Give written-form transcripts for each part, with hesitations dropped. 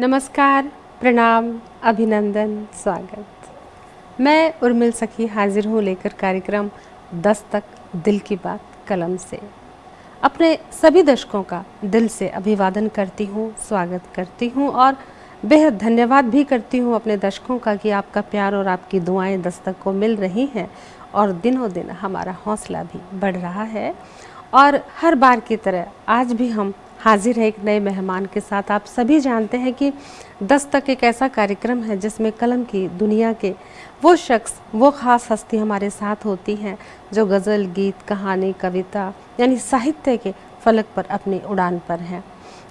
नमस्कार, प्रणाम, अभिनंदन, स्वागत। मैं उर्मिल सखी हाजिर हूँ लेकर कार्यक्रम दस्तक दिल की बात कलम से। अपने सभी दर्शकों का दिल से अभिवादन करती हूँ, स्वागत करती हूँ और बेहद धन्यवाद भी करती हूँ अपने दर्शकों का कि आपका प्यार और आपकी दुआएं दस्तक को मिल रही हैं और दिनों दिन हमारा हौसला भी बढ़ रहा है। और हर बार की तरह आज भी हम हाजिर है एक नए मेहमान के साथ। आप सभी जानते हैं कि दस्तक एक ऐसा कार्यक्रम है जिसमें कलम की दुनिया के वो शख्स, वो ख़ास हस्ती हमारे साथ होती हैं जो गज़ल, गीत, कहानी, कविता यानी साहित्य के फलक पर अपनी उड़ान पर हैं।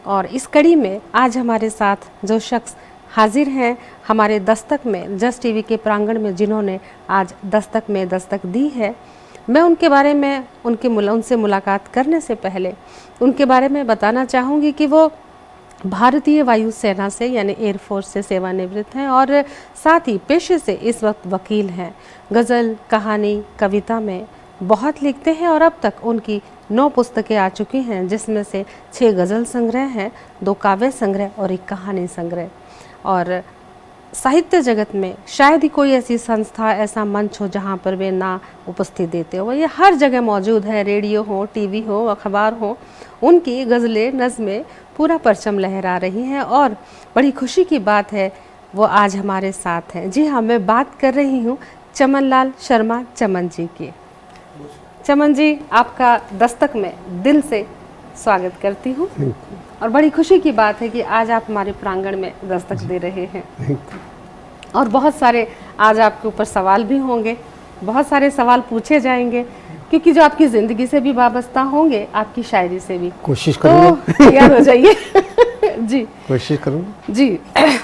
और इस कड़ी में आज हमारे साथ जो शख्स हाजिर हैं हमारे दस्तक में, जस्ट टीवी के प्रांगण में, जिन्होंने आज दस्तक में दस्तक दी है, मैं उनके बारे में उनसे मुलाकात करने से पहले उनके बारे में बताना चाहूँगी कि वो भारतीय वायुसेना से यानी एयरफोर्स से सेवानिवृत्त हैं और साथ ही पेशे से इस वक्त वकील हैं। गज़ल, कहानी, कविता में बहुत लिखते हैं और अब तक उनकी 9 पुस्तकें आ चुकी हैं, जिसमें से 6 गज़ल संग्रह हैं, 2 काव्य संग्रह और 1 कहानी संग्रह। और साहित्य जगत में शायद ही कोई ऐसी संस्था, ऐसा मंच हो जहाँ पर वे ना उपस्थित देते हो। ये हर जगह मौजूद है, रेडियो हो, टीवी हो, अखबार हो, उनकी गज़लें, नज़में पूरा परचम लहरा रही हैं। और बड़ी खुशी की बात है वो आज हमारे साथ हैं। जी हाँ, मैं बात कर रही हूँ चमनलाल शर्मा चमन जी की। चमन जी, आपका दस्तक में दिल से स्वागत करती हूँ और बड़ी खुशी की बात है कि आज आप हमारे प्रांगण में दस्तक दे रहे हैं। और बहुत सारे आज आपके ऊपर सवाल भी होंगे, बहुत सारे सवाल पूछे जाएंगे क्योंकि जो आपकी ज़िंदगी से भी वाबस्ता होंगे, आपकी शायरी से भी। कोशिश करूँगा। तो तैयार हो जाइए। जी, कोशिश करूँगा। जी,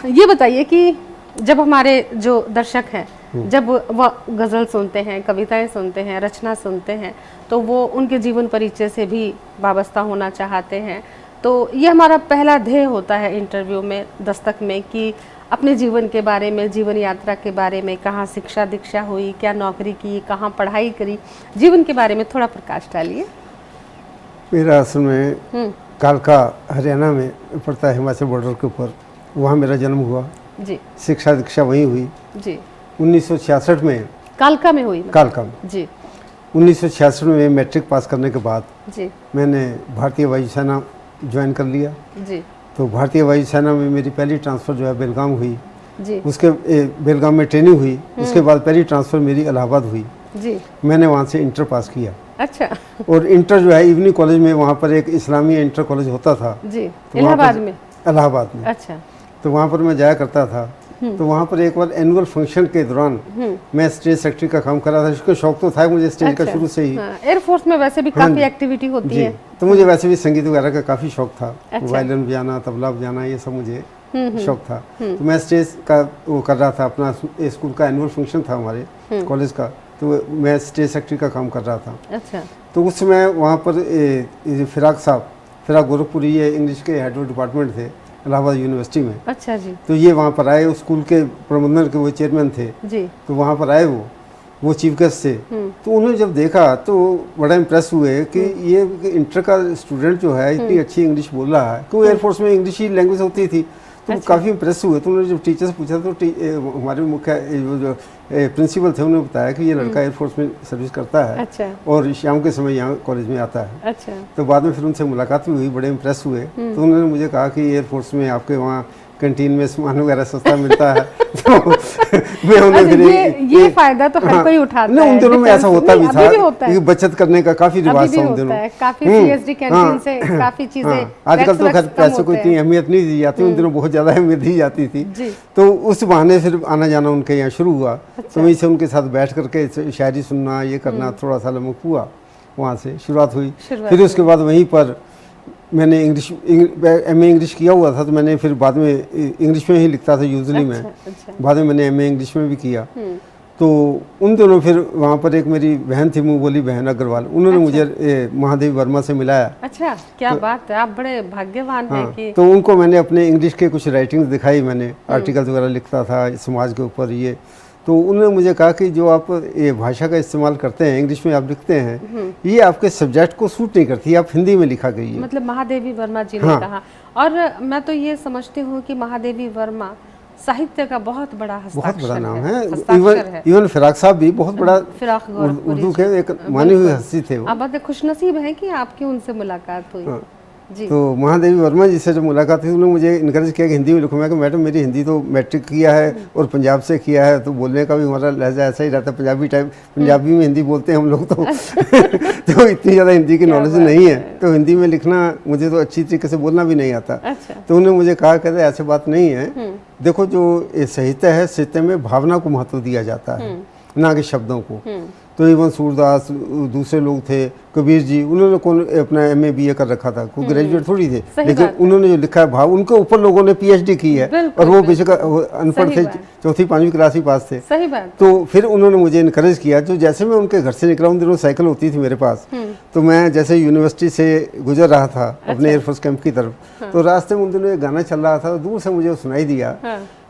ये बताइए कि जब हमारे जो दर्शक हैं, जब वह गज़ल सुनते हैं, कविताएं सुनते हैं, रचना सुनते हैं, तो वो उनके जीवन परिचय से भी वाबस्ता होना चाहते हैं। तो ये हमारा पहला ध्येय होता है इंटरव्यू में, दस्तक में, कि अपने जीवन के बारे में, जीवन यात्रा के बारे में, कहाँ शिक्षा दीक्षा हुई, क्या नौकरी की, कहाँ पढ़ाई करी, जीवन के बारे में थोड़ा प्रकाश डालिए। मेरा असल में कालका हरियाणा में पड़ता है, हिमाचल बॉर्डर के ऊपर, वहाँ मेरा जन्म हुआ जी। शिक्षा दीक्षा वहीं हुई जी। 1966 में कालका में हुई। कालका में जी। 1966 में मैट्रिक पास करने के बाद जी मैंने भारतीय वायुसेना ज्वाइन कर लिया जी। तो भारतीय वायुसेना में मेरी पहली ट्रांसफ़र जो है बेलगाम हुई जी। उसके बेलगाम में ट्रेनिंग हुई, उसके बाद पहली ट्रांसफ़र मेरी इलाहाबाद हुई जी। मैंने वहाँ से इंटर पास किया। अच्छा। और इंटर जो है इवनिंग कॉलेज में, वहाँ पर एक इस्लामी इंटर कॉलेज होता था जी, इलाहाबाद में। इलाहाबाद में। अच्छा। तो वहाँ पर मैं जाया करता था। तो वहाँ पर एक बार एनुअल फंक्शन के दौरान मैं स्टेज सेक्रेटरी का काम कर रहा था। उसका शौक तो था मुझे स्टेज अच्छा। का शुरू से ही। एयरफोर्स में वैसे भी काफ़ी एक्टिविटी होती है, तो मुझे वैसे भी संगीत वगैरह का काफ़ी शौक था। वायलिन बजाना, तबला बजाना, ये सब मुझे शौक था। तो मैं स्टेज का वो कर रहा था, अपना स्कूल का एनुअल फंक्शन था हमारे कॉलेज का, तो मैं स्टेज सेक्रेटरी का काम कर रहा था। अच्छा। तो उस समय वहाँ पर फिराक गोरखपुरी, ये इंग्लिश के हेड ऑफ डिपार्टमेंट थे इलाहाबाद यूनिवर्सिटी में। अच्छा जी। तो ये वहाँ पर आए, उस स्कूल के प्रबंधन के वो चेयरमैन थे जी। तो वहाँ पर आए वो चीफ गेस्ट थे। तो उन्होंने जब देखा तो बड़ा इम्प्रेस हुए कि ये इंटर का स्टूडेंट जो है इतनी अच्छी इंग्लिश बोल रहा है, क्योंकि एयरफोर्स में इंग्लिश ही लैंग्वेज होती थी। तो काफ़ी इम्प्रेस हुए। तो उन्होंने जब टीचर से पूछा तो हमारे मुख्य जो प्रिंसिपल थे उन्होंने बताया कि ये लड़का एयरफोर्स में सर्विस करता है। अच्छा। और शाम के समय यहाँ कॉलेज में आता है। अच्छा। तो बाद में फिर उनसे मुलाकात भी हुई, बड़े इम्प्रेस हुए। तो उन्होंने मुझे कहा कि एयरफोर्स में आपके वहाँ कैंटीन में सामान वगैरह सस्ता मिलता है। तो मैं उन्हें फिर ये फायदा तो हर कोई उठाता है। उन दिनों में ऐसा होता भी था, बचत करने का काफी रिवाज था उन दिनों। काफी सीएसडी कैंटीन से काफी चीजें। आजकल तो खैर पैसों को इतनी अहमियत नहीं दी जाती, उन दिनों बहुत ज्यादा अहमियत दी जाती थी। तो उस बहाने फिर आना जाना उनके यहाँ शुरू हुआ। तो वहीं से उनके साथ बैठ करके शायरी सुनना, ये करना थोड़ा सा लमक हुआ, वहाँ से शुरुआत हुई। फिर उसके बाद वहीं पर मैंने एमए इंग्लिश किया हुआ था, तो मैंने फिर बाद में इंग्लिश में ही लिखता था यूजुअली मैं। बाद में मैंने एमए इंग्लिश में भी किया। तो उन दोनों फिर वहाँ पर एक मेरी बहन थी, मुँह बोली बहन अग्रवाल, उन्होंने मुझे महादेवी वर्मा से मिलाया। अच्छा, क्या बात है, आप बड़े भाग्यवान हैं कि। तो उनको मैंने अपने इंग्लिश के कुछ राइटिंग्स दिखाई, मैंने आर्टिकल्स वगैरह लिखता था समाज के ऊपर ये। तो उन्होंने मुझे कहा कि जो आप ये भाषा का इस्तेमाल करते हैं, इंग्लिश में आप लिखते हैं, ये आपके सब्जेक्ट को सूट नहीं करती, आप हिंदी में लिखा करिए। मतलब महादेवी वर्मा जी ने कहा। और मैं तो ये समझती हूँ कि महादेवी वर्मा साहित्य का बहुत बड़ा नाम है। इवन फिराक साहब भी बहुत बड़ा उर्दू के एक मानी हुई हस्ती थे। आप बहुत खुशनसीब हैं कि आपकी उनसे मुलाकात हुई। जी। तो महादेवी वर्मा जी से जब मुलाकात हुई, उन्होंने मुझे इनकरेज किया कि हिंदी में लिखूँ। मैं कि मैडम मेरी हिंदी तो मैट्रिक किया है और पंजाब से किया है, तो बोलने का भी हमारा लहजा ऐसा ही रहता है, पंजाबी टाइप, पंजाबी में हिंदी बोलते हैं हम लोग तो तो इतनी ज़्यादा हिंदी की नॉलेज नहीं है, तो हिंदी में लिखना मुझे तो अच्छी तरीके से बोलना भी नहीं आता। तो उन्होंने मुझे कहा कहते ऐसी बात नहीं है, देखो जो साहित्य है, साहित्य में भावना को महत्व दिया जाता है, ना कि शब्दों को। तो इवन सूरदास, दूसरे लोग थे, कबीर जी, उन्होंने कौन अपना MA BA कर रखा था, कोई ग्रेजुएट थोड़ी थे, लेकिन उन्होंने जो लिखा है भाव, उनके ऊपर लोगों ने PhD की है, और वो बेशक अनपढ़ थे, 4th 5वीं क्लास ही पास थे। सही बात। तो फिर उन्होंने मुझे इनकरेज किया। जो जैसे मैं उनके घर से निकला, उन दिनों साइकिल होती थी मेरे पास, तो मैं जैसे यूनिवर्सिटी से गुजर रहा था अपने एयरफोर्स कैंप की तरफ, तो रास्ते में उन दिनों एक गाना चल रहा था, दूर से मुझे सुनाई दिया।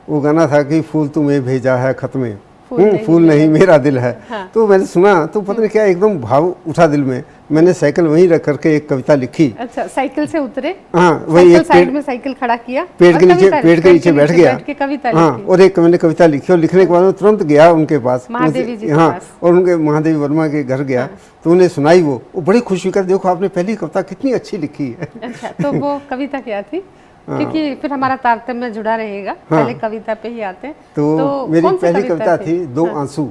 वो गाना था कि फूल तुम्हें भेजा है खत में, फूल नहीं मेरा दिल है। तो मैंने सुना तो पता नहीं क्या एकदम भाव उठा दिल में। मैंने साइकिल वहीं रख करके एक कविता लिखी। अच्छा, साइकिल से उतरे? हाँ, वही एक साइड में साइकिल खड़ा किया, पेड़ के नीचे बैठ गया। हाँ, और एक मैंने कविता लिखी, और लिखने के बाद मैं तुरंत गया उनके पास, महादेवी जी। हाँ, और उनके महादेवी वर्मा के घर गया। तो उन्हें सुनाई, वो बड़ी खुश हुई, देखो आपने पहली कविता कितनी अच्छी लिखी है। अच्छा, तो वो कविता क्या थी? क्योंकि फिर हमारा तारतम्य जुड़ा रहेगा। पहले कविता पे ही आते हैं। तो मेरी पहली कविता थी दो आंसू।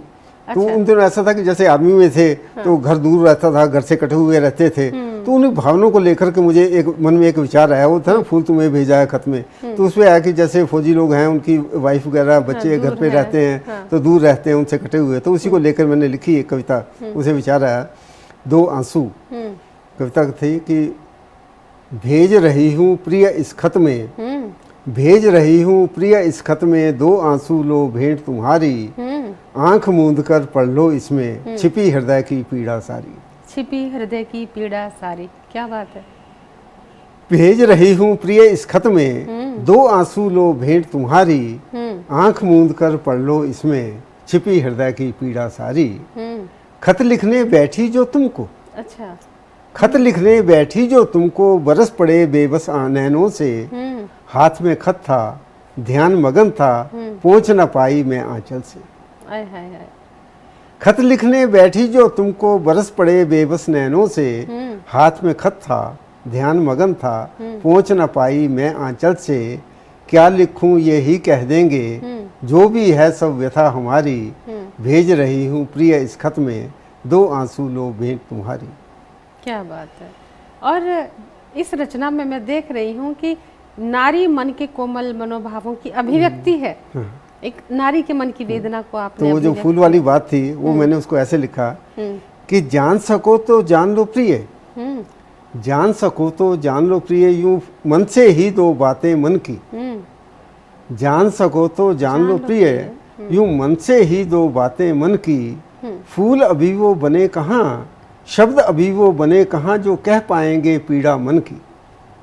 तो उन दिनों ऐसा था कि जैसे आर्मी में थे तो घर दूर रहता था, घर से कटे हुए रहते थे, तो उन भावनाओं को लेकर के मुझे एक मन में एक विचार आया। वो था ना, फूल तुम्हें भेजा है खत में, तो उसमें आया कि जैसे फौजी लोग हैं, उनकी वाइफ वगैरह बच्चे घर पे रहते हैं, तो दूर रहते हैं उनसे कटे हुए, तो उसी को लेकर मैंने लिखी एक कविता। उसे विचार आया, दो आंसू। कविता थी कि भेज रही हूँ प्रिय इस खत में, भेज रही हूँ प्रिय इस खत में, दो आंसू लो भेंट तुम्हारी, आंख मूंद कर पढ़ लो इसमें, छिपी हृदय की पीड़ा सारी। छिपी हृदय की पीड़ा सारी, क्या बात है। भेज रही हूँ प्रिय इस खत में, दो आंसू लो भेंट तुम्हारी, आंख मूंद कर पढ़ लो इसमें, छिपी हृदय की पीड़ा सारी। खत लिखने बैठी जो तुमको, अच्छा, खत लिखने बैठी जो तुमको, बरस पड़े बेबस नैनों से, हाथ में खत था ध्यान मगन था, पहुंच न पाई मैं आंचल से। आय हाय हाय। खत लिखने बैठी जो तुमको, बरस पड़े बेबस नैनों से, हाथ में खत था ध्यान मगन था, पहुंच न पाई मैं आंचल से, क्या लिखूं ये ही कह देंगे, जो भी है सब व्यथा हमारी, भेज रही हूँ प्रिय इस खत में, दो आंसू लो भेंट तुम्हारी। क्या बात है। और इस रचना में मैं देख रही हूँ कि नारी मन के कोमल मनोभावों की अभिव्यक्ति है। एक नारी के मन की वेदना को आपने, तो वो जो फूल वाली बात थी वो मैंने उसको ऐसे लिखा कि जान सको तो जान लो प्रिय, जान सको तो जान लो प्रिय, यूं मन से ही दो बातें मन की, जान सको तो जान लो प्रिय, यूं मन से ही दो बातें मन की, फूल अभी वो बने कहाँ, शब्द अभी वो बने कहाँ, जो कह पाएंगे पीड़ा मन की।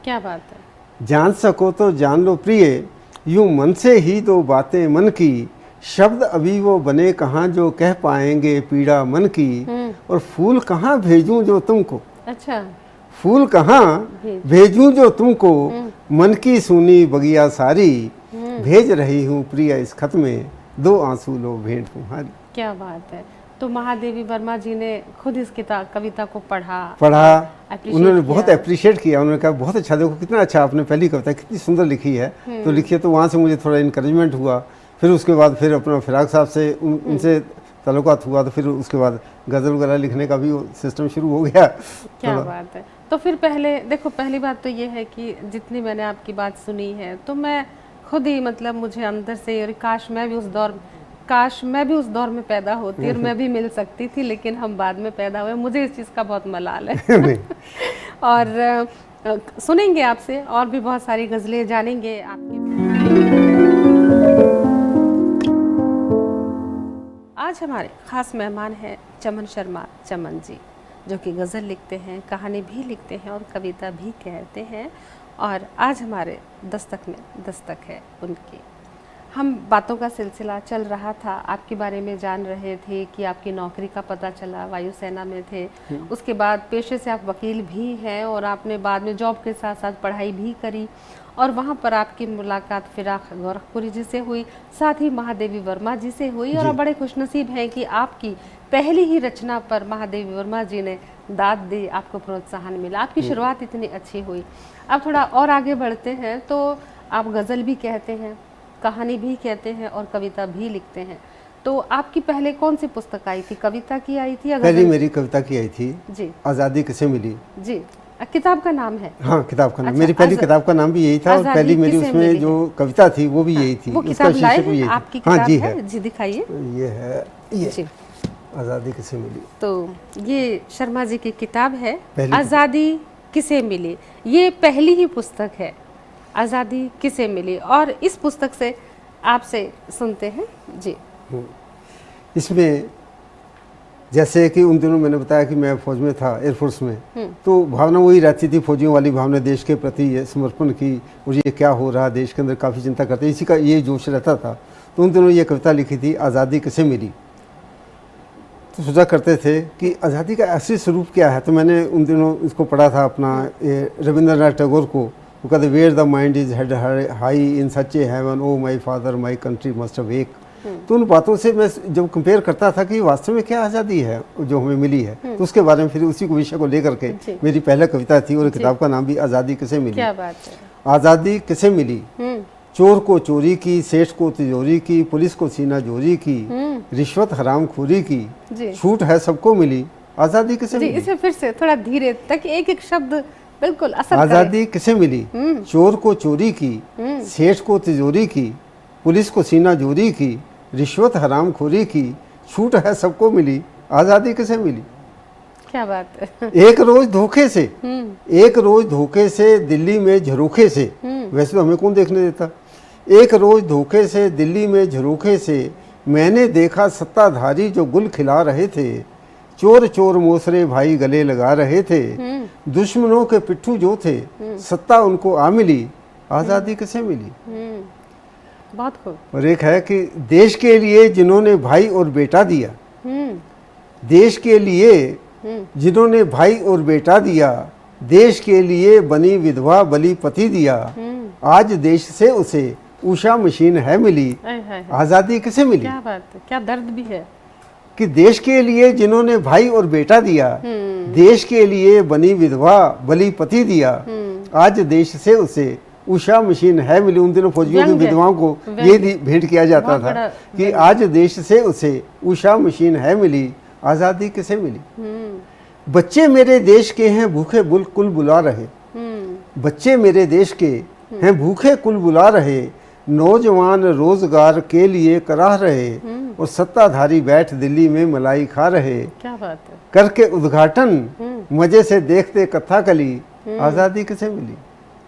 क्या बात है। जान सको तो जान लो प्रिय, यूं मन से ही दो बातें मन की, शब्द अभी वो बने कहाँ, जो कह पाएंगे पीड़ा मन की, और फूल कहाँ भेजूं जो तुमको। अच्छा, फूल कहाँ भेजूं जो तुमको, मन की सुनी बगिया सारी, भेज रही हूँ प्रिय इस खत में, दो आंसू लो भेंट तुम्हारी। क्या बात है। तो महादेवी वर्मा जी ने खुद इस कविता को पढ़ा, उन्होंने बहुत अप्रिशिएट किया। उन्होंने कहा बहुत अच्छा, देखो कितना अच्छा आपने पहली कविता कितनी सुंदर लिखी है, तो लिखिए। तो वहाँ से मुझे थोड़ा इनकरेजमेंट हुआ। फिर उसके बाद फिर अपना फिराक साहब से उनसे ताल्लुकात हुआ, तो फिर उसके बाद गज़ल वगैरह लिखने का भी सिस्टम शुरू हो गया। क्या बात है। तो फिर पहले देखो, पहली बात तो ये है कि जितनी मैंने आपकी बात सुनी है, तो मैं खुद ही मतलब मुझे अंदर से, और काश मैं भी उस दौर में पैदा होती और मैं भी मिल सकती थी, लेकिन हम बाद में पैदा हुए। मुझे इस चीज़ का बहुत मलाल है। और सुनेंगे आपसे और भी बहुत सारी गज़लें, जानेंगे आपकी। आज हमारे ख़ास मेहमान हैं चमन शर्मा चमन जी, जो कि गज़ल लिखते हैं, कहानी भी लिखते हैं और कविता भी कहते हैं। और आज हमारे दस्तक में दस्तक है उनकी। हम बातों का सिलसिला चल रहा था, आपके बारे में जान रहे थे कि आपकी नौकरी का पता चला, वायुसेना में थे, उसके बाद पेशे से आप वकील भी हैं और आपने बाद में जॉब के साथ साथ पढ़ाई भी करी और वहाँ पर आपकी मुलाकात फिराक गोरखपुरी जी से हुई, साथ ही महादेवी वर्मा जी से हुई और आप बड़े खुशनसीब हैं कि आपकी पहली ही रचना पर महादेवी वर्मा जी ने दाद दी, आपको प्रोत्साहन मिला, आपकी शुरुआत इतनी अच्छी हुई। अब थोड़ा और आगे बढ़ते हैं तो आप गज़ल भी कहते हैं, कहानी भी कहते हैं और कविता भी लिखते हैं। तो आपकी पहले कौन सी पुस्तक आई थी, कविता की आई थी या पहली मेरी कविता की आई थी जी, आज़ादी किसे मिली जी। किताब का नाम है? हाँ, किताब का नाम, मेरी पहली किताब का नाम भी यही था और पहली मेरी उसमें जो कविता थी वो भी यही थी। वो किताब लाए हैं? आपकी किताब हाँ जी है जी, दिखाइए। ये है, ये जी, आज़ादी किसे मिली। तो ये शर्मा जी की किताब है आज़ादी किसे मिली। ये पहली ही पुस्तक है, आज़ादी किसे मिली, और इस पुस्तक से आपसे सुनते हैं जी। इसमें जैसे कि उन दिनों मैंने बताया कि मैं फौज में था, एयरफोर्स में, तो भावना वही रहती थी, फौजियों वाली भावना, देश के प्रति ये समर्पण की, और ये क्या हो रहा देश के अंदर, काफ़ी चिंता करते, इसी का ये जोश रहता था। तो उन दिनों ये कविता लिखी थी आज़ादी किसे मिली। तो सोचा करते थे कि आज़ादी का असली स्वरूप क्या है। तो मैंने उन दिनों इसको पढ़ा था अपना रविंद्रनाथ टैगोर को, वो कहते where the mind is head high in such a heaven O my father my country must awake. तो उन बातों से मैं जब कंपेयर करता था कि वास्तव में क्या आज़ादी है जो हमें मिली है, तो उसके बारे में फिर उसी को विषय को लेकर के मेरी पहला कविता थी और किताब का नाम भी आज़ादी किसे मिली। क्या बात है। आज़ादी किसे मिली, चोर को चोरी की, सेठ को तिजोरी की, पुलिस को सीना जोरी की, रिश्वत हरामखोरी की, छूट है सबको मिली, आज़ादी किसे मिली। इसे फिर से थोड़ा धीरे, ताकि एक एक शब्द बिल्कुल असर करे। आज़ादी किसे मिली, चोर को चोरी की, सेठ को तिजोरी की, पुलिस को सीना जोरी की, रिश्वत हरामखोरी की, छूट है सबको मिली, आज़ादी किसे मिली। क्या बात है। एक रोज धोखे से, एक रोज धोखे से दिल्ली में झरोखे से, वैसे तो हमें कौन देखने देता, एक रोज धोखे से दिल्ली में झरोखे से मैंने देखा सत्ताधारी जो गुल खिला रहे थे, चोर चोर मोसरे भाई गले लगा रहे थे, दुश्मनों के पिट्ठू जो थे सत्ता उनको आ मिली, आज़ादी किसे मिली। बहुत खूब। और एक है कि देश के लिए जिन्होंने भाई और बेटा दिया, देश के लिए जिन्होंने भाई और बेटा दिया, देश के लिए बनी विधवा बलि पति दिया, आज देश से उसे उषा मशीन है मिली, आज़ादी किसे मिली। क्या बात है, क्या दर्द भी है कि देश के लिए जिन्होंने भाई और बेटा दिया, देश के लिए बनी विधवा बलि पति दिया, आज देश से उसे उषा मशीन है मिली। उन दिनों फौजियों की विधवाओं को ये भेंट किया जाता था कि आज देश से उसे उषा मशीन है मिली, आज़ादी किसे मिली। बच्चे मेरे देश के हैं भूखे कुल बुला रहे, बच्चे मेरे देश के हैं भूखे कुल बुला रहे, नौजवान रोजगार के लिए कराह रहे, और सत्ताधारी बैठ दिल्ली में मलाई खा रहे, क्या बात है, करके उद्घाटन मजे से देखते कथाकली, आज़ादी किसे मिली।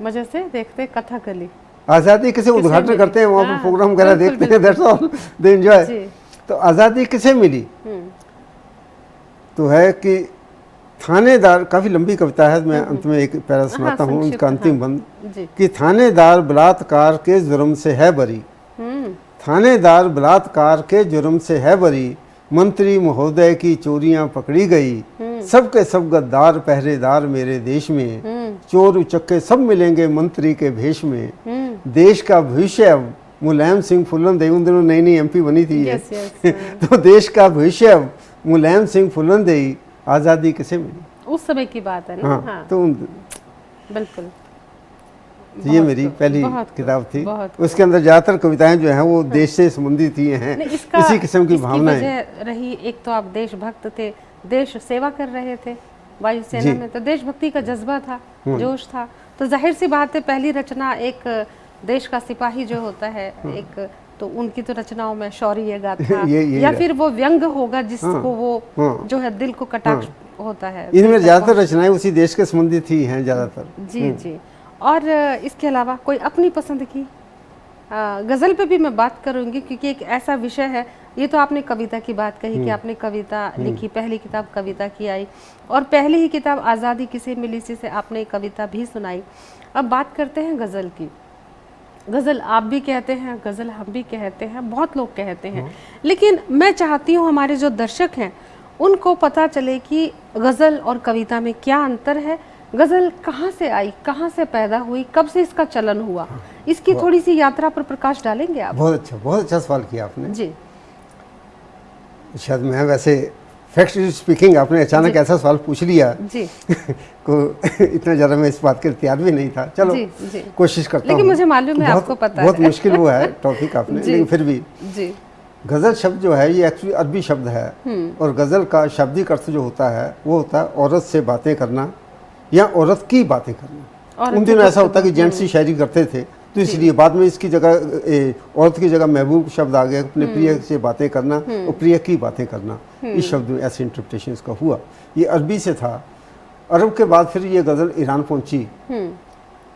मजे से देखते कथाकली, आज़ादी किसे उद्घाटन करते हैं, वहाँ पर प्रोग्राम वगैरह देखते हैं, दैट्स ऑल दे एंजॉय। तो आज़ादी किसे मिली तो है कि थानेदार, काफ़ी लंबी कविता है, मैं अंत में एक पैरा सुनाता हूँ उनका अंतिम बंद, कि थानेदार बलात्कार के जुर्म से है बरी, थानेदार बलात्कार के जुर्म से है बरी, मंत्री महोदय की चोरियां पकड़ी गई, सबके सब गद्दार पहरेदार मेरे देश में, चोर उचक्के सब मिलेंगे मंत्री के भेष में, देश का भविष्य मुलायम सिंह फुल्लनदेई, उन दिनों नई नई एमपी बनी थी तो देश का भविष्य मुलायम सिंह फुल्लनदेई, आज़ादी किसे मिली। उस समय की बात है ना। हाँ, तो बिल्कुल ये मेरी पहली किताब थी। उसके अंदर ज़्यादातर कविताएं जो हैं वो देश से संबंधित ही हैं, इसी किस्म की भावनाएं रही। एक तो आप देशभक्त थे, देश सेवा कर रहे थे वायुसेना में, तो देशभक्ति का जज्बा था, जोश था, तो जाहिर सी बात है पहली रचना एक देश का सिपाही जो होता है, एक तो उनकी तो रचनाओं में शौर्य गाथा या फिर वो व्यंग होगा जिसको वो जो है दिल को कटाक्ष होता है। इनमें ज़्यादातर रचनाएं उसी देश के संबंधित ही हैं ज़्यादातर। जी जी। और इसके अलावा कोई अपनी पसंद की गज़ल पे भी मैं बात करूंगी, क्योंकि एक ऐसा विषय है, ये तो आपने कविता की बात कही कि आपने कविता लिखी, पहली किताब कविता की आई और पहली ही किताब आज़ादी किसे मिली से आपने कविता भी सुनाई। अब बात करते हैं गज़ल की। गज़ल आप भी कहते हैं, गज़ल हम भी कहते हैं, बहुत लोग कहते हैं, लेकिन मैं चाहती हूँ हमारे जो दर्शक हैं उनको पता चले कि गज़ल और कविता में क्या अंतर है, गज़ल कहाँ से आई, कहाँ से पैदा हुई, कब से इसका चलन हुआ, इसकी थोड़ी सी यात्रा पर प्रकाश डालेंगे आप? बहुत अच्छा सवाल किया आपने जी। शायद मैं वैसे फैक्ट स्पीकिंग आपने अचानक ऐसा सवाल पूछ लिया जी को इतना ज़्यादा मैं इस बात के तैयार भी नहीं था। चलो जी, जी। कोशिश करता हूँ, लेकिन मुझे मालूम है आपको पता है बहुत मुश्किल वो है टॉपिक आपने, लेकिन फिर भी जी। गज़ल शब्द जो है ये एक्चुअली अरबी शब्द है, और गज़ल का शाब्दिक अर्थ जो होता है वो होता है औरत से बातें करना या औरत की बातें करना। उन दिनों ऐसा होता है कि जेंट्स ही शायरी करते थे, तो इसलिए बाद में इसकी जगह औरत की जगह महबूब शब्द आ गया, अपने प्रिय से बातें करना और प्रिय की बातें करना। इस शब्द में ऐसे इंटरप्रिटेशन इसका हुआ, ये अरबी से था। अरब के बाद फिर ये गज़ल ईरान पहुंची।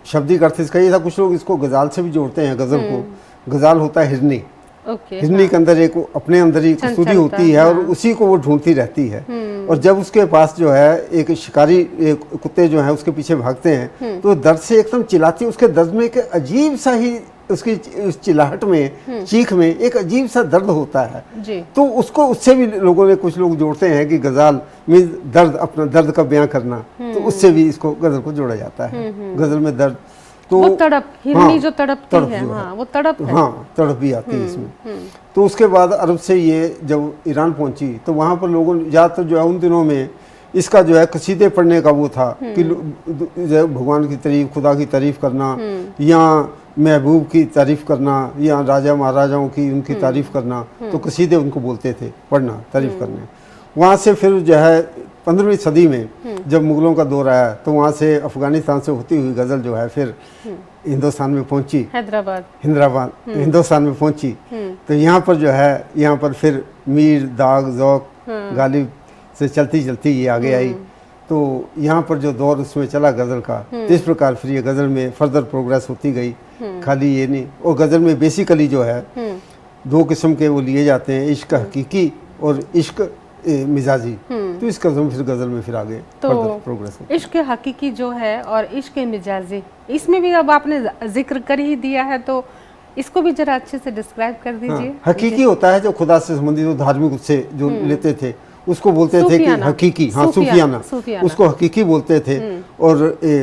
शाब्दिक अर्थ इसका ये था, कुछ लोग इसको गज़ाल से भी जोड़ते हैं गज़ल को। गज़ाल होता है हिरनी, हिरनी के अंदर एक अपने अंदर ही कसूरी होती है और उसी को वो ढूंढती रहती है, और जब उसके पास जो है एक शिकारी कुत्ते जो हैं उसके पीछे भागते हैं तो दर्द से एकदम चिल्लाती है। उसके दर्द में एक अजीब सा ही उसकी उस चिल्लाहट में, चीख में एक अजीब सा दर्द होता है जी। तो उसको उससे भी लोगों ने, कुछ लोग जोड़ते हैं कि गज़ाल मीन्स दर्द, अपना दर्द का बयां करना, तो उससे भी इसको गज़ल को जोड़ा जाता है। गज़ल में दर्द तो वो तड़प, हिरनी जो तड़पती है, हाँ, वो तड़प है। हाँ, तड़प भी आती है इसमें। तो उसके बाद अरब से ये जब ईरान पहुंची तो वहाँ पर लोगों ने ज़्यादातर जो है उन दिनों में इसका जो है कसीदे पढ़ने का वो था कि भगवान की तारीफ, खुदा की तारीफ करना या महबूब की तारीफ करना या राजा महाराजाओं की उनकी तारीफ करना, तो कसीदे उनको बोलते थे पढ़ना, तारीफ करने। वहाँ से फिर जो है 15वीं सदी में जब मुगलों का दौर आया तो वहाँ से अफगानिस्तान से होती हुई गज़ल जो है फिर हिंदुस्तान में पहुंची, हैदराबाद हिंदुस्तान में पहुंची। तो यहाँ पर जो है, यहाँ पर फिर मीर, दाग, ज़ौक़, गालिब से चलती चलती ये आगे आई। तो यहाँ पर जो दौर उसमें चला गज़ल का, तो इस प्रकार फिर ये गज़ल में फर्दर प्रोग्रेस होती गई। खाली ये नहीं, और गज़ल में बेसिकली जो है दो किस्म के वो लिए जाते हैं, इश्क हकीकी और इश्क मिजाजी। तो इस कदम फिर गज़ल में फिर आगे तो प्रोग्रेस इश्क हकीकी जो है और इश्क मिजाजी, इसमें भी अब आपने जिक्र कर ही दिया है, तो इसको भी जरा अच्छे से डिस्क्राइब कर दीजिए। हाँ, हकीकी होता है जो खुदा से संबंधित, जो धार्मिक उससे जो लेते थे उसको बोलते थे कि हकीकी, हाँ सूफियाना, उसको हकीकी बोलते थे। और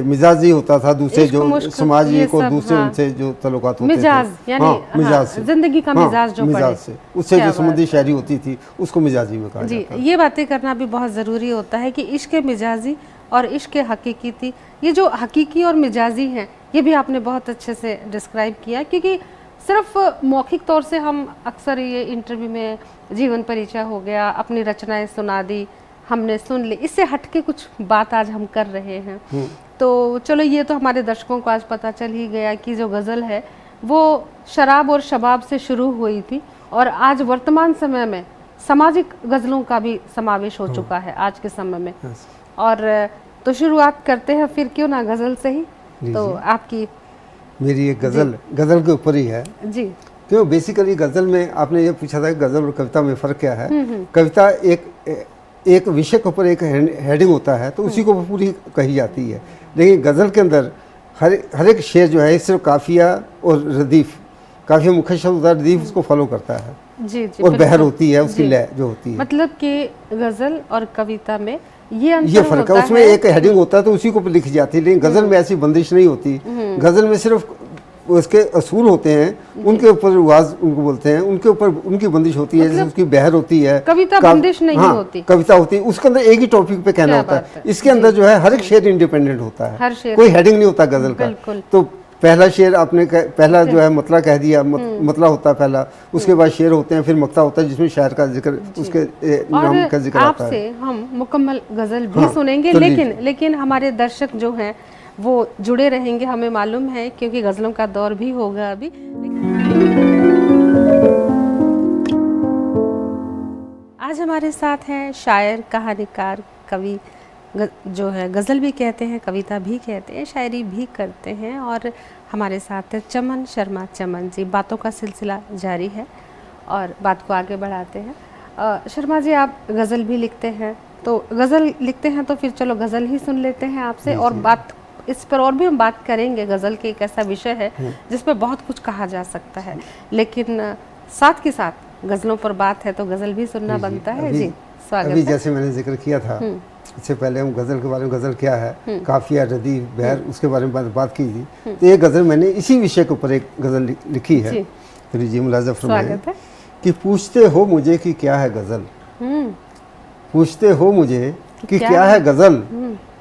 मिजाजी होता था दूसरे जो समाजिक और दूसरे उनसे जो तल्लुकात होते थे, मिजाज से, जिंदगी का मिजाज जो मिजाज से, उससे जो संबंधी शायरी होती थी उसको मिजाजी में कहा जाता है। ये बातें करना भी बहुत ज़रूरी होता है कि इश्क मिजाजी और इश्क हकीकी थी। ये जो हकीकी और मिजाजी हैं ये भी आपने बहुत अच्छे से डिस्क्राइब किया, क्योंकि सिर्फ मौखिक तौर से हम अक्सर ये इंटरव्यू में जीवन परिचय हो गया, अपनी रचनाएं सुना दी, हमने सुन ली, इससे हटके कुछ बात आज हम कर रहे हैं। तो चलो ये तो हमारे दर्शकों को आज पता चल ही गया कि जो गज़ल है वो शराब और शबाब से शुरू हुई थी और आज वर्तमान समय में सामाजिक गज़लों का भी समावेश हो चुका है आज के समय में। और तो शुरुआत करते हैं फिर क्यों ना गज़ल से ही। तो आपकी मेरी एक गज़ल के ऊपर ही है जी, क्यों बेसिकली गज़ल में आपने ये पूछा था कि गज़ल और कविता में फ़र्क क्या है। कविता एक विषय के ऊपर एक हेडिंग होता है तो उसी को पूरी कही जाती है, लेकिन गज़ल के अंदर हर एक शेर जो है सिर्फ काफिया और रदीफ, काफिया मुख्य शब्द होता है, रदीफ उसको फॉलो करता है जी, जी, और बहर होती है उसकी लय जो होती है। मतलब कि गज़ल और कविता में ये फर्क है, उसमें एक हेडिंग होता है तो उसी को लिखी जाती है, लेकिन गज़ल में ऐसी बंदिश नहीं होती। गज़ल में सिर्फ उसके असूल होते हैं, उनके ऊपर रिवाज उनको बोलते हैं, उनके ऊपर उनकी बंदिश होती है, जैसे उसकी बहर होती है। कविता बंदिश नहीं होती, कविता होती है उसके अंदर एक ही टॉपिक पे कहना होता है। इसके अंदर जो है हर एक शेर इंडिपेंडेंट होता है, कोई हेडिंग नहीं होता गज़ल का। तो पहला शेर आपने पहला जो है मतला कह दिया, मतला होता है पहला, उसके बाद शेर होते हैं, फिर मक्ता होता है जिसमें शायर का जिक्र, उसके नाम का जिक्र आता है। आपसे हम मुकम्मल गज़ल भी सुनेंगे, लेकिन हमारे दर्शक जो हैं वो जुड़े रहेंगे, हमें मालूम है, क्योंकि गज़लों का दौर भी होगा अभी। आज हमारे साथ हैं शायर, कहानीकार, कवि, जो है गज़ल भी कहते हैं, कविता भी कहते हैं, शायरी भी करते हैं, और हमारे साथ है चमन शर्मा। चमन जी, बातों का सिलसिला जारी है और बात को आगे बढ़ाते हैं। शर्मा जी, आप गज़ल भी लिखते हैं, तो गज़ल लिखते हैं तो फिर चलो गज़ल ही सुन लेते हैं आपसे, और बात इस पर और भी हम बात करेंगे। गज़ल के एक ऐसा विषय है जिस पर बहुत कुछ कहा जा सकता है, लेकिन साथ के साथ गज़लों पर बात है तो गज़ल भी सुनना बनता है। जी स्वागत अभी जैसे मैंने जिक्र किया था, इससे पहले हम गज़ल के बारे में, गज़ल क्या है, काफिया, रदीफ, बहर, उसके बारे में बात की थी। तो ये गज़ल मैंने इसी विषय के ऊपर एक गज़ल लिखी है। जी मुलाज़ा फरमाएं कि पूछते हो मुझे कि क्या है गज़ल, पूछते हो मुझे कि क्या है गज़ल,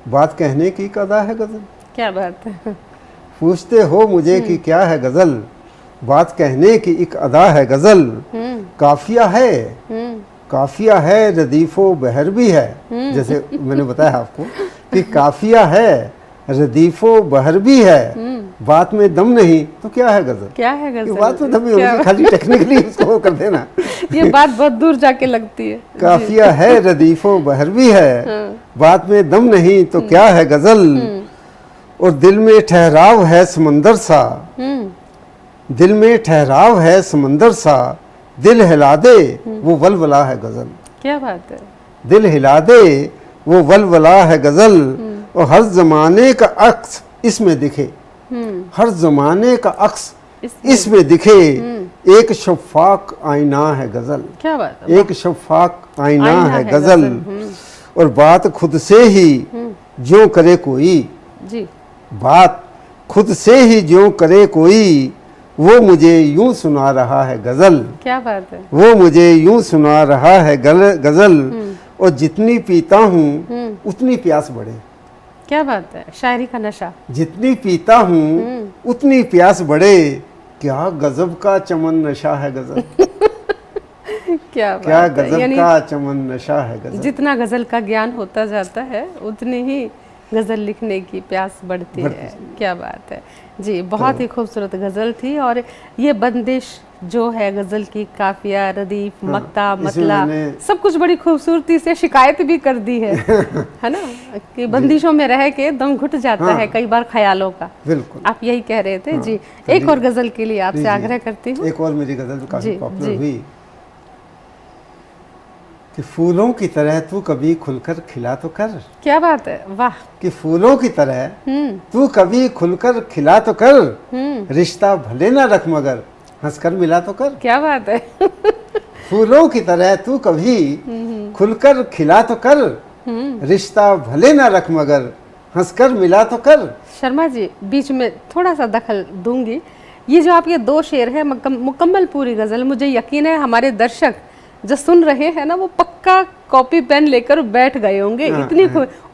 बात कहने की कदा है गज़ल। क्या बात है। पूछते हो मुझे कि क्या है गज़ल, बात कहने की एक अदा है गज़ल। काफिया है, काफिया है, रदीफ़ो बहर भी है। जैसे मैंने बताया आपको कि काफिया है, रदीफ़ो बहर भी है, बात में दम नहीं तो क्या है गज़ल। क्या है गज़ल, बात में दम नहीं होगी, खाली टेक्निकली उसको कर देना। ये बात बहुत दूर जाके लगती है। काफिया है, रदीफ़ो बहर भी है, बात में दम नहीं तो क्या है गज़ल। और दिल में ठहराव है समंदर सा, दिल में ठहराव है समंदर सा, दिल हिला दे वो वलवला है गज़ल। क्या बात है। दिल हिला दे वो वलवला है गज़ल। और हर ज़माने का अक्स इसमें दिखे, हर ज़माने का अक्स इसमें दिखे, एक शफ़ाक आईना है गज़ल। क्या बात है। एक शफ़ाक आईना है गज़ल। और बात खुद से ही ज्यों करे कोई, जी बात खुद से ही ज्यों करे कोई, वो मुझे यूं सुना रहा है गज़ल। क्या बात है। वो मुझे यूं सुना रहा है गज़ल। और जितनी पीता हूँ उतनी प्यास बढ़े। क्या बात है, शायरी का नशा। जितनी पीता हूँ उतनी प्यास बढ़े, क्या गजब का चमन नशा है गज़ल। क्या बात क्या गजब का चमन नशा है गज़ल। जितना गज़ल का ज्ञान होता जाता है उतनी ही गज़ल लिखने की प्यास बढ़ती है। क्या बात है जी, बहुत ही खूबसूरत गज़ल थी। और ये बंदिश जो है गज़ल की, काफिया, रदीफ, मक्ता, मतला, सब कुछ बड़ी खूबसूरती से शिकायत भी कर दी है ना, कि बंदिशों में रह के दम घुट जाता है कई बार ख्यालों का। बिल्कुल आप यही कह रहे थे। जी एक और गज़ल के लिए आपसे आग्रह करती हूँ। एक और मेरी गज़ल काफी पॉपुलर हुई कि फूलों की तरह तू कभी खुलकर खिला तो कर। क्या बात है, वाह। कि फूलों की तरह तू कभी खुलकर खिला तो कर, रिश्ता भले ना रख मगर हंसकर मिला तो कर। क्या बात है। फूलों की तरह तू कभी खुलकर खिला तो कर, रिश्ता भले ना रख मगर हंसकर मिला तो कर। शर्मा जी बीच में थोड़ा सा दखल दूंगी। ये जो आप ये दो शेर है, मुकम्मल पूरी गज़ल, मुझे यकीन है हमारे दर्शक जो सुन रहे हैं ना वो पक्का कॉपी पेन लेकर बैठ गए होंगे। इतनी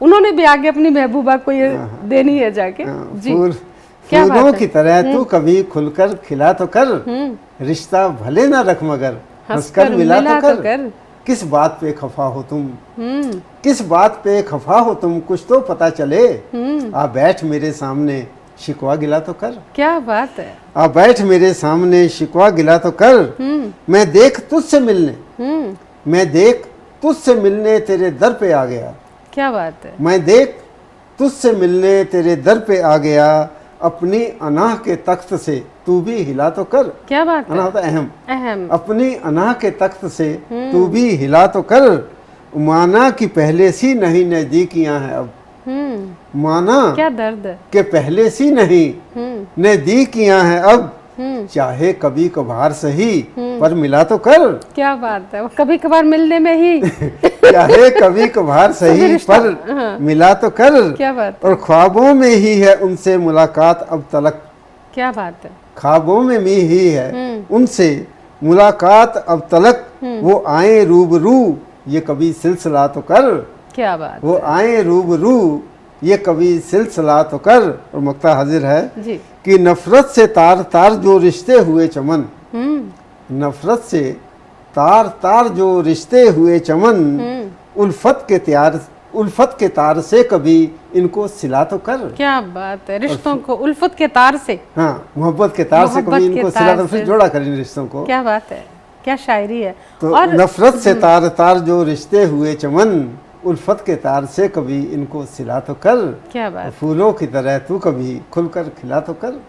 उन्होंने भी आगे अपनी महबूबा को ये देनी है जाके। जी फूलों की तरह तू कभी खुलकर खिला तो कर, रिश्ता भले ना रख मगर हंसकर मिला तो कर। किस बात पे खफा हो तुम, किस बात पे खफा हो तुम, कुछ तो पता चले। आ बैठ मेरे सामने शिकवा गिला तो कर। क्या बात है। आ बैठ मेरे सामने शिकवा गिला तो कर। मैं देख तुझसे मिलने, मैं देख तुझसे मिलने तेरे दर पे आ गया। क्या बात है। मैं देख तुझसे मिलने तेरे दर पे आ गया, अपनी अनाह के तख्त से तू भी हिला तो कर। क्या बात है। अनाह होता अहम, अहम। अपनी अनाह के तख्त से तू भी हिला तो कर। माना कि पहले सी नहीं नजदीकियां हैं अब, माना क्या दर्द के पहले सी नहीं नजदीकियां हैं अब, चाहे कभी कभार सही पर मिला तो कर। क्या बात है, कभी कभार मिलने में ही चाहे कभी कभार सही पर मिला तो कर। क्या बात। और ख्वाबों में ही है उनसे मुलाकात अब तलक। क्या बात है। ख्वाबों में ही है उनसे मुलाकात अब तलक, वो आए रूबरू ये कभी सिलसिला तो कर। क्या बात। वो आए रूबरू ये कभी सिलसिला तो कर। और मक्ता हाजिर है जी। कि नफरत से तार तार जो रिश्ते हुए चमन, नफरत से तार तार जो रिश्ते हुए चमन, उल्फत के तार से कभी इनको सिला तो कर। क्या बात है। रिश्तों को उल्फत के तार से, हाँ मोहब्बत के तार से कभी इनको सिला तो, फिर जोड़ा कर इन रिश्तों को। क्या बात है, क्या शायरी है। तो और नफरत से तार तार जो रिश्ते हुए चमन, उल्फत के तार से कभी इनको सिला तो कर। क्या बात। फूलों की तरह तू कभी खुलकर खिला तो कर।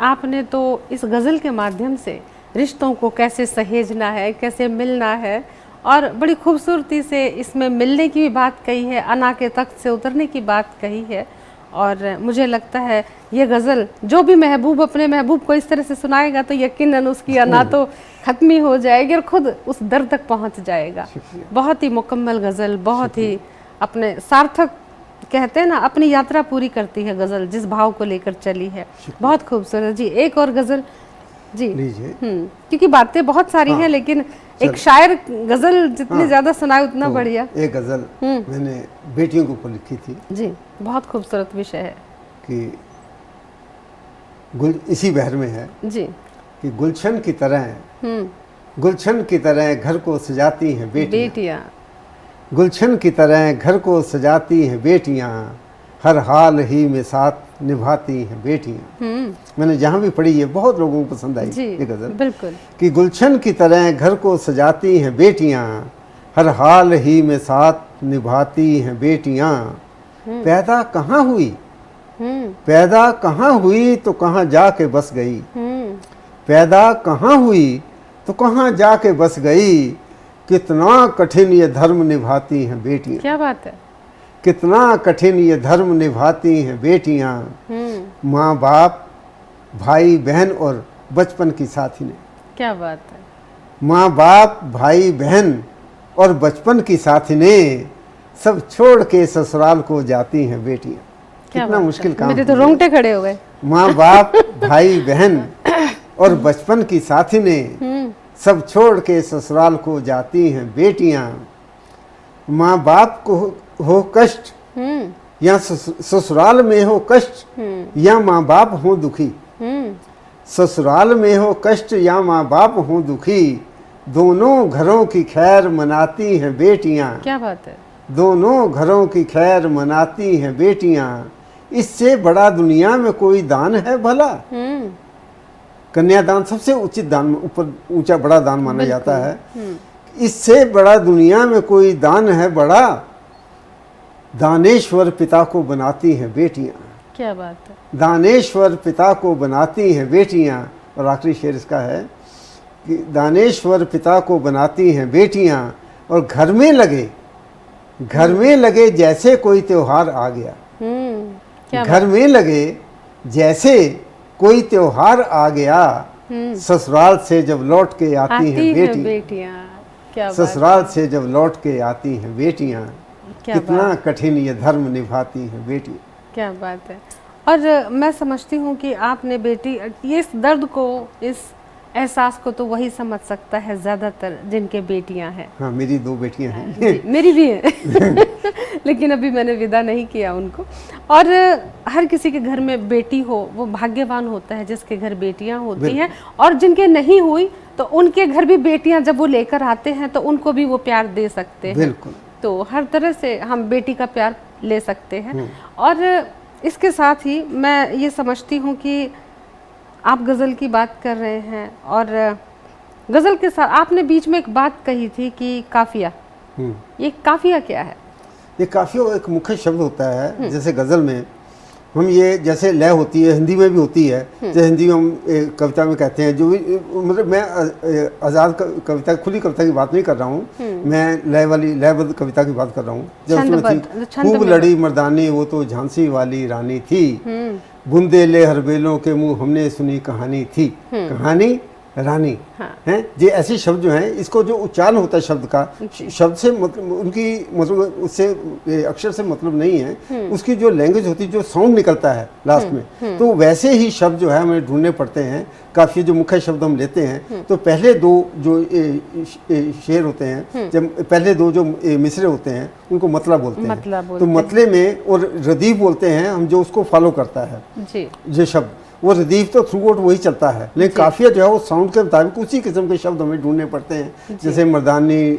आपने तो इस गज़ल के माध्यम से रिश्तों को कैसे सहेजना है, कैसे मिलना है, और बड़ी खूबसूरती से इसमें मिलने की भी बात कही है, अना के तख्त से उतरने की बात कही है, और मुझे लगता है ये गज़ल जो भी महबूब अपने महबूब को इस तरह से सुनाएगा तो यकीनन उसकी अना तो ख़त्म ही हो जाएगी और ख़ुद उस दर तक पहुंच जाएगा। बहुत ही मुकम्मल गज़ल, बहुत ही अपने सार्थक, कहते हैं ना, अपनी यात्रा पूरी करती है गज़ल जिस भाव को लेकर चली है। बहुत खूबसूरत जी। एक और गज़ल जी क्योंकि बातें बहुत सारी हैं लेकिन एक शायर गज़ल जितनी ज़्यादा सुनाए उतना तो बढ़िया। एक गज़ल मैंने बेटियों के ऊपर लिखी थी जी, बहुत खूबसूरत विषय है कि इसी बहर में है जी कि गुलशन की तरह घर को सजाती हैं बेटियां, गुलशन की तरह घर को सजाती हैं बेटियां, हर हाल ही में साथ निभाती हैं बेटियां। मैंने जहाँ भी पढ़ी है बहुत लोगों को पसंद आई ये गज़ल। बिल्कुल कि गुलशन की तरह घर को सजाती हैं बेटियां, हर हाल ही में साथ निभाती हैं बेटियां। पैदा कहाँ हुई तो कहाँ जाके बस गई, पैदा कहाँ हुई तो कहाँ जाके बस गई, कितना कठिन ये धर्म निभाती हैं बेटियां। क्या बात है, कितना कठिन ये धर्म निभाती हैं बेटियां। माँ बाप भाई बहन और बचपन की साथी ने। क्या बात है। माँ बाप भाई बहन और बचपन की साथी ने, सब छोड़ के ससुराल को जाती हैं बेटियां। कितना मुश्किल काम, मेरे तो रोंगटे खड़े हो गए। माँ बाप भाई बहन और बचपन की साथी ने, सब छोड़ के ससुराल को जाती हैं बेटियां। माँ बाप को हो कष्ट या ससुराल में हो कष्ट या माँ बाप हो दुखी, ससुराल में हो कष्ट या माँ बाप हो दुखी, दोनों घरों की खैर मनाती हैं बेटियां। क्या बात है। दोनों घरों की खैर मनाती हैं बेटियां। इससे बड़ा दुनिया में कोई दान है भला। कन्यादान सबसे उचित दान, ऊपर ऊंचा बड़ा दान माना जाता है। इससे बड़ा दुनिया में कोई दान है बड़ा, दानेश्वर पिता को बनाती हैं बेटियां। क्या बात है। दानेश्वर पिता को बनाती हैं बेटियां। और आखिरी शेर इसका है कि दानेश्वर पिता को बनाती हैं बेटियां, और घर में लगे जैसे कोई त्योहार आ गया। घर में लगे जैसे कोई त्योहार आ गया, ससुराल से जब लौट के आती हैं बेटियां। ससुराल से जब लौट के आती हैं बेटियां, कितना कठिन ये धर्म निभाती हैं बेटियां। क्या बात है। और मैं समझती हूँ कि आपने बेटी, ये इस दर्द को, इस एहसास को तो वही समझ सकता है ज़्यादातर जिनके बेटियां हैं। हाँ, मेरी 2 बेटियां हैं। मेरी भी है लेकिन अभी मैंने विदा नहीं किया उनको। और हर किसी के घर में बेटी हो वो भाग्यवान होता है जिसके घर बेटियां होती हैं, और जिनके नहीं हुई तो उनके घर भी बेटियां जब वो लेकर आते हैं तो उनको भी वो प्यार दे सकते हैं। बिल्कुल। तो हर तरह से हम बेटी का प्यार ले सकते हैं। और इसके साथ ही मैं ये समझती हूँ कि आप गज़ल की बात कर रहे हैं, और गज़ल के साथ आपने बीच में एक बात कही थी कि काफ़िया। ये काफ़िया क्या है? ये काफ़िया एक मुख्य शब्द होता है। जैसे गज़ल में हम ये, जैसे लय होती है, हिंदी में भी होती है। जैसे हिंदी में हम कविता में कहते हैं, जो भी, मतलब मैं आज़ाद कविता, खुली कविता की बात नहीं कर रहा हूँ, मैं लयबद्ध कविता की बात कर रहा हूँ। जब उसमें थी, खूब लड़ी मर्दानी वो तो झांसी वाली रानी थी, बूंदे ले हर बेलों के मुंह हमने सुनी कहानी थी। कहानी रानी हैं, ये ऐसे शब्द जो हैं, इसको जो उच्चारण होता है शब्द का, शब्द से मतलब उनकी, मतलब उससे अक्षर से मतलब नहीं है, उसकी जो लैंग्वेज होती है, जो साउंड निकलता है लास्ट में, तो वैसे ही शब्द जो है हमें ढूंढने पड़ते हैं। काफ़ी जो मुख्य शब्द हम लेते हैं, तो पहले 2 जो शेर होते हैं, जब पहले 2 जो मिसरे होते हैं उनको मतला बोलते हैं। तो मतले में और रदीफ बोलते हैं हम, जो उसको फॉलो करता है ये शब्द, वो रदीफ तो थ्रू आउट वही चलता है, लेकिन काफिया जो है वो साउंड के मुताबिक उसी किस्म के शब्द हमें ढूंढने पड़ते हैं। जैसे मर्दानी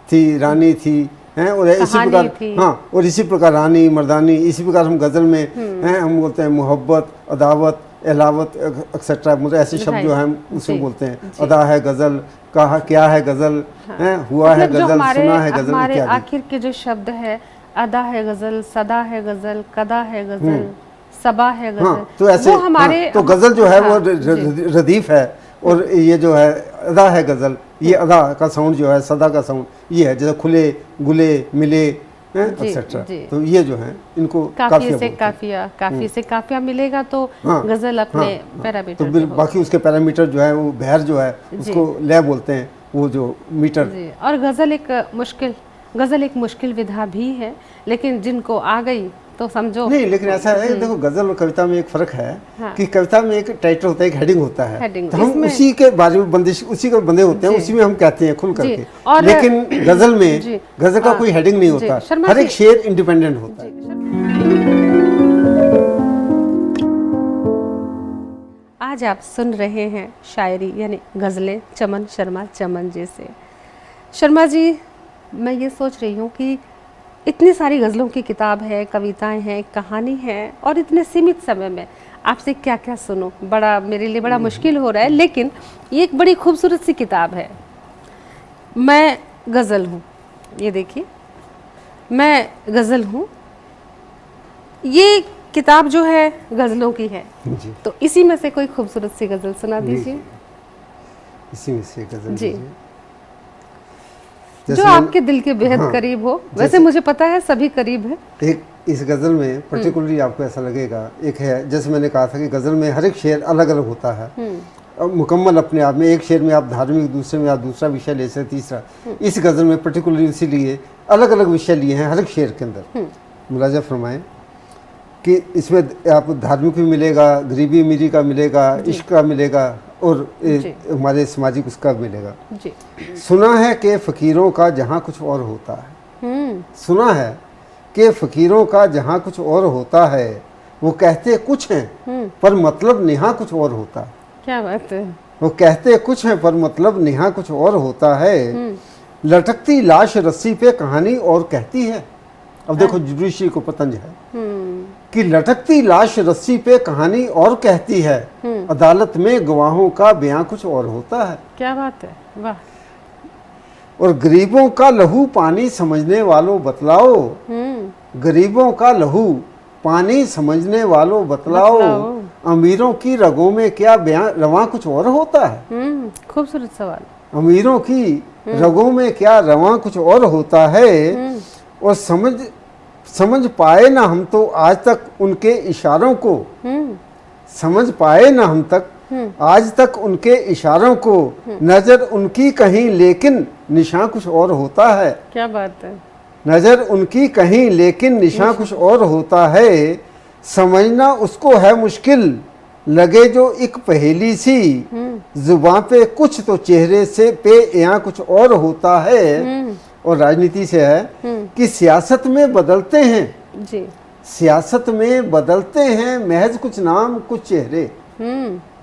थी, रानी थी, हैं, और इसी प्रकार, हाँ, और इसी प्रकार रानी, मर्दानी, इसी प्रकार हम गज़ल में हैं, हम बोलते हैं मोहब्बत, अदावत, एलावत एक्सेट्रा, मतलब ऐसे शब्द जो हैं उसे बोलते हैं। अदा है गज़ल, कहा क्या है गज़ल, हैं, हुआ है गज़ल, सुना है गज़ल इत्यादि। आखिर के जो शब्द है, अदा है गज़ल, सदा है गज़ल, कदा है गज़ल, सबा है गज़ल। हाँ, तो ऐसे वो हमारे, हाँ, तो गज़ल जो है वो रदीफ है, और ये जो है अदा है गज़ल, ये अदा का साउंड जो है, सदा का साउंड ये है। जैसे खुले, गुले, मिले, एक्सेट्रा। तो ये जो है इनको काफिया से काफिया, काफी से काफिया मिलेगा तो गजल अपने पैरामीटर तो बाकी उसके पैरामीटर जो है वो बहर जो है उसको लय बोलते हैं, वो जो मीटर। और गजल एक मुश्किल विधा भी है, लेकिन जिनको आ गई तो समझो। नहीं, लेकिन ऐसा है, देखो गजल और कविता में एक फर्क है कि कविता में एक टाइटल होता है, एक हेडिंग होता है, तो हम उसी के बारे में बंदिश, उसी के बंधे होते हैं, उसी में हम कहते हैं खुल करके। लेकिन गजल में गजल का कोई हेडिंग नहीं होता, हर एक शेर इंडिपेंडेंट होता है। आज आप सुन रहे हैं शायरी यानी गजलें चमन शर्मा चमन जी से। शर्मा जी, मैं ये सोच रही हूँ कि इतनी सारी गज़लों की किताब है, कविताएं हैं, कहानी है, और इतने सीमित समय में आपसे क्या क्या सुनो, बड़ा मेरे लिए बड़ा मुश्किल हो रहा है। लेकिन ये एक बड़ी खूबसूरत सी किताब है, मैं गज़ल हूँ। ये देखिए, मैं गज़ल हूँ। ये किताब जो है गज़लों की है, तो इसी में से कोई खूबसूरत सी गज़ल सुना दीजिए। इसी में से गज़ल जी, जो आपके दिल के बेहद करीब हो। वैसे मुझे पता है सभी करीब है। एक इस गज़ल में पर्टिकुलरली आपको ऐसा लगेगा, एक है जैसे मैंने कहा था कि गज़ल में हर एक शेर अलग अलग होता है और मुकम्मल अपने आप में। एक शेर में आप धार्मिक, दूसरे में आप दूसरा विषय ले सकते, तीसरा। इस गज़ल में पर्टिकुलरली इसीलिए अलग अलग विषय लिए हैं हर एक शेर के अंदर। मुलाजा फरमाएं कि इसमें आपको धार्मिक भी मिलेगा, गरीबी अमीरी का मिलेगा, इश्क का मिलेगा, और हमारे सामाजिक उसका मिलेगा। जी। सुना है कि फ़कीरों का जहाँ कुछ और होता है, सुना है कि फ़कीरों का जहाँ कुछ और होता है, वो कहते कुछ हैं पर मतलब निहा कुछ और होता है। क्या बात है। वो कहते कुछ हैं पर मतलब निहा कुछ और होता है। लटकती लाश रस्सी पे कहानी और कहती है। अब देखो जुडिशरी को पतंज है कि लटकती लाश रस्सी पे कहानी और कहती है, अदालत में गवाहों का बयां कुछ और होता है। क्या बात है, वाह। और गरीबों का लहू पानी समझने वालों बतलाओ, गरीबों का लहू पानी समझने वालों बतलाओ, अमीरों की रगों में क्या बयां रवां कुछ और होता है। खूबसूरत सवाल। अमीरों की रगों में क्या रवां कुछ और होता है, और समझ पाए ना हम तो आज तक उनके इशारों को, समझ पाए ना हम तक आज तक उनके इशारों को, नजर उनकी कहीं लेकिन निशान कुछ और होता है। क्या बात है। नजर उनकी कहीं लेकिन निशान कुछ और होता है। समझना उसको है मुश्किल लगे जो एक पहेली सी, जुबान पे कुछ तो चेहरे से पे यहाँ कुछ और होता है। और राजनीति से है कि सियासत में बदलते हैं जी, सियासत में बदलते हैं महज कुछ नाम कुछ चेहरे।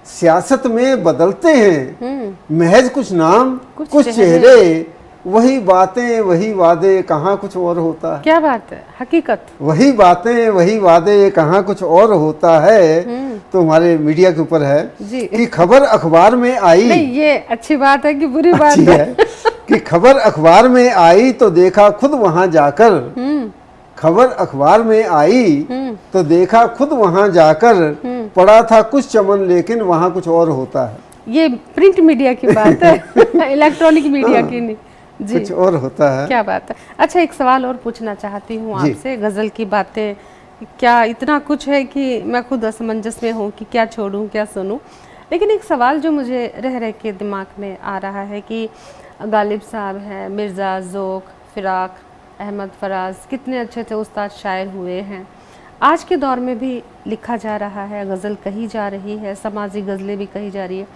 सियासत में बदलते हैं महज कुछ नाम कुछ चेहरे, वही बातें वही वादे कहाँ कुछ और होता है। क्या बात है, हकीकत। वही बातें वही वादे कहाँ कुछ और होता है। तो हमारे मीडिया के ऊपर है जी कि खबर अखबार में आई। नहीं, ये अच्छी बात है कि बुरी बात है कि खबर अखबार में आई तो देखा खुद वहां जाकर, खबर अखबार में आई तो देखा खुद वहां जाकर, पढ़ा था कुछ चमन लेकिन वहां कुछ और होता है। ये प्रिंट मीडिया की बात है इलेक्ट्रॉनिक मीडिया की नहीं जी, कुछ और होता है। क्या बात है। अच्छा, एक सवाल और पूछना चाहती हूँ आपसे। गजल की बातें क्या इतना कुछ है कि मैं खुद असमंजस में हूँ कि क्या छोड़ूं क्या सुनूं। लेकिन एक सवाल जो मुझे रह रह के दिमाग में आ रहा है कि गालिब साहब हैं, मिर्ज़ा, ज़ोक, फ़िराक, अहमद फराज, कितने अच्छे अच्छे उस्ताद शायर हुए हैं। आज के दौर में भी लिखा जा रहा है, गज़ल कही जा रही है, समाजी गज़लें भी कही जा रही है,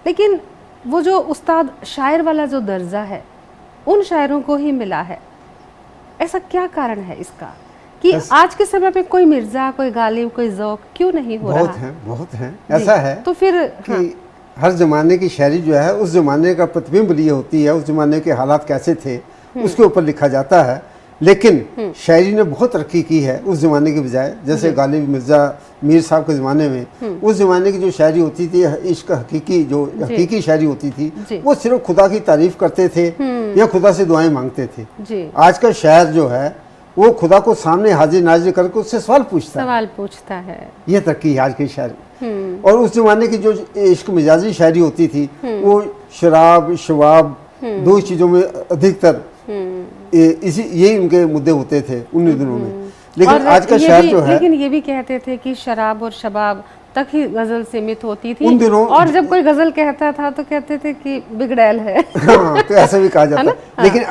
लेकिन वो जो उस्ताद शायर वाला जो दर्जा है उन शायरों को ही मिला है। ऐसा क्या कारण है इसका कि आज के समय पे कोई मिर्ज़ा, कोई गालिब, कोई ज़ौक क्यों नहीं हो रहा? बहुत हैं। ऐसा है तो फिर कि हर ज़माने की शायरी जो है उस ज़माने का प्रतिबिंब लिए होती है, उस ज़माने के हालात कैसे थे उसके ऊपर लिखा जाता है। लेकिन शायरी ने बहुत तरक्की की है उस ज़माने के बजाय। जैसे गालिब, मिर्ज़ा, मीर साहब के ज़माने में उस ज़माने की जो शायरी होती थी, इश्क हकीकी, जो हकीकी शायरी होती थी, वो सिर्फ खुदा की तारीफ़ करते थे या खुदा से दुआएं मांगते थे। आज का शायर जो है वो खुदा को सामने हाजिर नाजिर करके उससे सवाल पूछता है। ये तरक्की है आज की शायरी। और उस ज़माने की जो इश्क मिजाजी शायरी होती थी वो शराब, शवाब, दो चीज़ों में अधिकतर इसी यही उनके मुद्दे होते थे उन दिनों में। लेकिन आज का शायर जो है, लेकिन ये भी कहते थे कि शराब और शबाब तक ही गजल सीमित होती थी उन दिनों, और जब कोई गजल कहता था तो कहते थे कि बिगड़ैल है। हाँ, तो ऐसा भी कहा जाता है। हाँ। लेकिन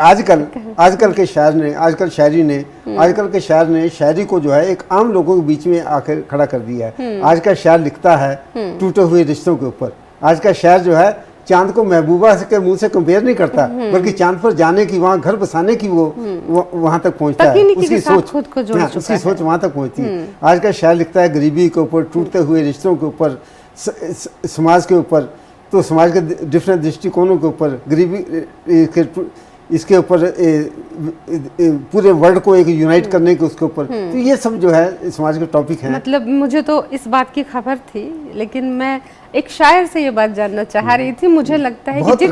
आजकल के शायर ने, आजकल के शायर ने शायरी को जो है एक आम लोगों के बीच में आकर खड़ा कर दिया है। आज का शायर लिखता है टूटे हुए रिश्तों के ऊपर। आज का शायर जो है चांद को महबूबा के मुंह से कंपेयर नहीं करता, बल्कि चांद पर जाने की, वहाँ घर बसाने की वो वहाँ तक पहुँचता है। उसकी सोच, उसकी सोच वहाँ तक पहुँचती है। आज का शायर लिखता है गरीबी के ऊपर, टूटते हुए रिश्तों के ऊपर, समाज के ऊपर, तो समाज के डिफरेंट दृष्टिकोणों के ऊपर, गरीबी इसके ऊपर, पूरे वर्ल्ड को एक यूनाइट करने के उसके ऊपर। तो ये सब जो है समाज के टॉपिक हैं। मतलब मुझे तो इस बात की खबर थी, लेकिन मैं एक शायर से ये बात जानना चाह रही थी। मुझे लगता है कि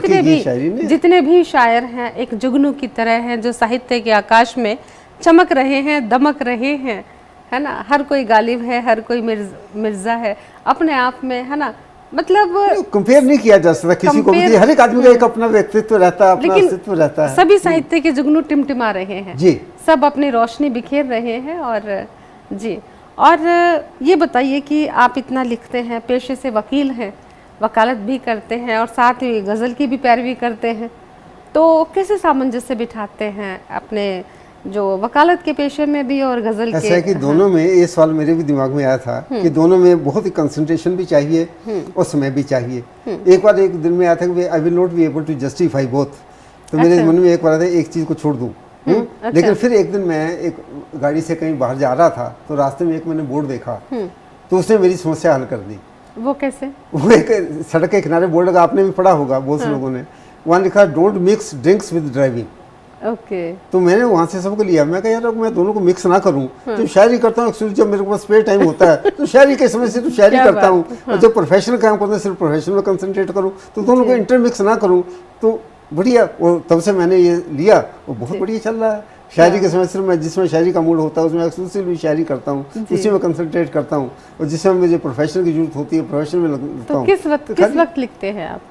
जितने भी शायर हैं एक जुगनू की तरह हैं, जो साहित्य के आकाश में चमक रहे हैं, दमक रहे हैं, है ना। हर कोई गालिब है, हर कोई मिर्जा है अपने आप में, है ना। मतलब कंपेयर नहीं किया जा सकता किसी को भी। हर एक आदमी का एक अपना व्यक्तित्व रहता है, अपना अस्तित्व रहता है। सभी साहित्य के जुगनू टिमटिमा रहे हैं जी, सब अपनी रोशनी बिखेर रहे हैं। और जी, और ये बताइए कि आप इतना लिखते हैं, पेशे से वकील हैं, वकालत भी करते हैं और साथ ही गज़ल की भी पैरवी करते हैं, तो कैसे सामंजस्य बिठाते हैं अपने जो वकालत के पेशे में भी और गज़ल के? ऐसा है कि दोनों में, ये सवाल मेरे भी दिमाग में आया था कि दोनों में बहुत ही कंसंट्रेशन भी चाहिए और समय भी चाहिए। एक बार एक दिन में आया था कि I will not be able to justify both, तो मेरे मन में एक बार आया था एक चीज़ को छोड़ दूँ। लेकिन फिर एक दिन मैं एक गाड़ी से कहीं बाहर जा रहा था, तो रास्ते में एक मैंने बोर्ड देखा, तो उसने मेरी समस्या हल कर दी। वो कैसे? वो एक सड़क के किनारे बोर्ड लगा, आपने भी पढ़ा होगा बहुत से लोगों ने, वहाँ लिखा don't mix drinks with driving. Okay. तो मैंने वहाँ से सबको लिया। मैं कहा यार मैं दोनों को मिक्स ना करूँ, तो शायरी करता हूँ, जब मेरे पास स्पेयर टाइम होता है तो शायरी के समय से तो शायरी करता हूँ, और जब प्रोफेशनल काम करता हूँ सिर्फ प्रोफेशनल में कंसंट्रेट करूँ, तो दोनों को इंटरमिक्स ना करूँ, तो बढ़िया। और तब से मैंने ये लिया और बहुत बढ़िया चल रहा है। शायरी के समय सिर्फ मैं जिसमें शायरी का मूड होता है उसमें एक्सक्लूसिवली शायरी करता हूँ, उसी में कंसंट्रेट करता हूँ, और जिसमें मुझे प्रोफेशनल की जरूरत होती है प्रोफेशनल में लगता हूँ। किस वक्त लिखते हैं आप?